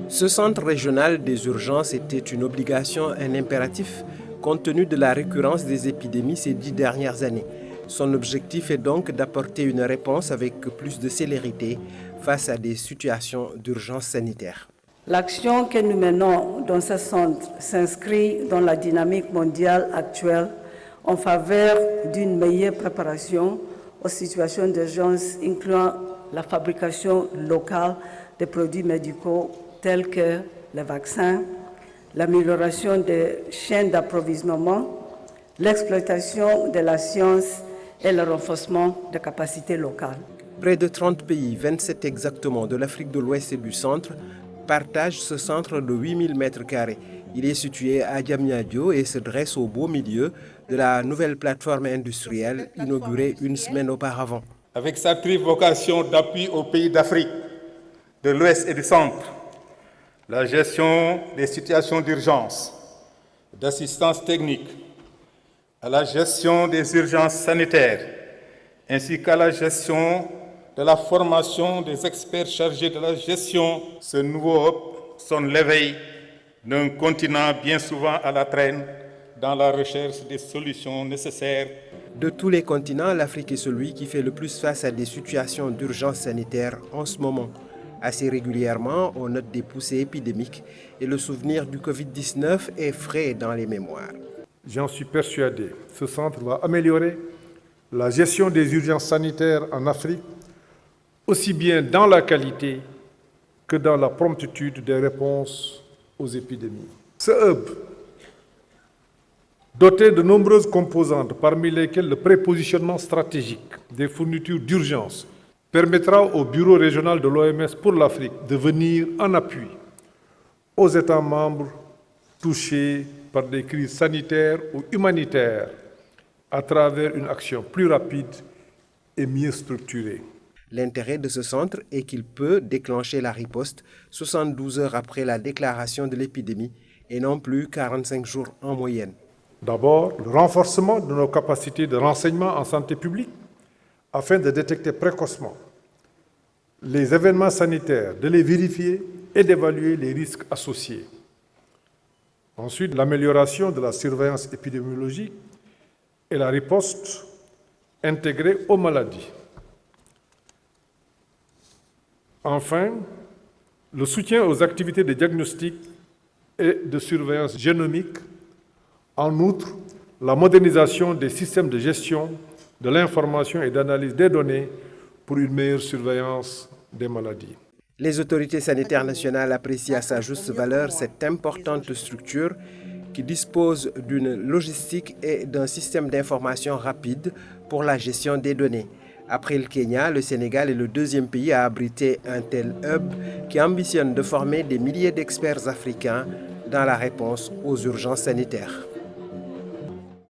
Ce centre régional des urgences était une obligation, un impératif, compte tenu de la récurrence des épidémies ces 10 dernières années. Son objectif est donc d'apporter une réponse avec plus de célérité face à des situations d'urgence sanitaire. L'action que nous menons dans ce centre s'inscrit dans la dynamique mondiale actuelle en faveur d'une meilleure préparation aux situations d'urgence, incluant la fabrication locale de produits médicaux tels que les vaccins, l'amélioration des chaînes d'approvisionnement, l'exploitation de la science et le renforcement des capacités locales. Près de 30 pays, 27 exactement, de l'Afrique de l'Ouest et du Centre, partagent ce centre de 8000 m². Il est situé à Diamniadio et se dresse au beau milieu de la nouvelle plateforme industrielle inaugurée une semaine auparavant. Avec sa triple vocation d'appui aux pays d'Afrique, de l'Ouest et du Centre, la gestion des situations d'urgence, d'assistance technique, à la gestion des urgences sanitaires, ainsi qu'à la gestion de la formation des experts chargés de la gestion, ce nouveau hub sonne l'éveil d'un continent bien souvent à la traîne dans la recherche des solutions nécessaires. De tous les continents, l'Afrique est celui qui fait le plus face à des situations d'urgence sanitaire en ce moment. Assez régulièrement, on note des poussées épidémiques et le souvenir du Covid-19 est frais dans les mémoires. J'en suis persuadé, ce centre va améliorer la gestion des urgences sanitaires en Afrique, aussi bien dans la qualité que dans la promptitude des réponses aux épidémies. Ce hub, doté de nombreuses composantes, parmi lesquelles le prépositionnement stratégique des fournitures d'urgence, permettra au Bureau régional de l'OMS pour l'Afrique de venir en appui aux États membres touchés par des crises sanitaires ou humanitaires à travers une action plus rapide et mieux structurée. L'intérêt de ce centre est qu'il peut déclencher la riposte 72 heures après la déclaration de l'épidémie et non plus 45 jours en moyenne. D'abord, le renforcement de nos capacités de renseignement en santé publique afin de détecter précocement les événements sanitaires, de les vérifier et d'évaluer les risques associés. Ensuite, l'amélioration de la surveillance épidémiologique et la riposte intégrée aux maladies. Enfin, le soutien aux activités de diagnostic et de surveillance génomique. En outre, la modernisation des systèmes de gestion de l'information et d'analyse des données pour une meilleure surveillance des maladies. Les autorités sanitaires nationales apprécient à sa juste valeur cette importante structure qui dispose d'une logistique et d'un système d'information rapide pour la gestion des données. Après le Kenya, le Sénégal est le deuxième pays à abriter un tel hub qui ambitionne de former des milliers d'experts africains dans la réponse aux urgences sanitaires.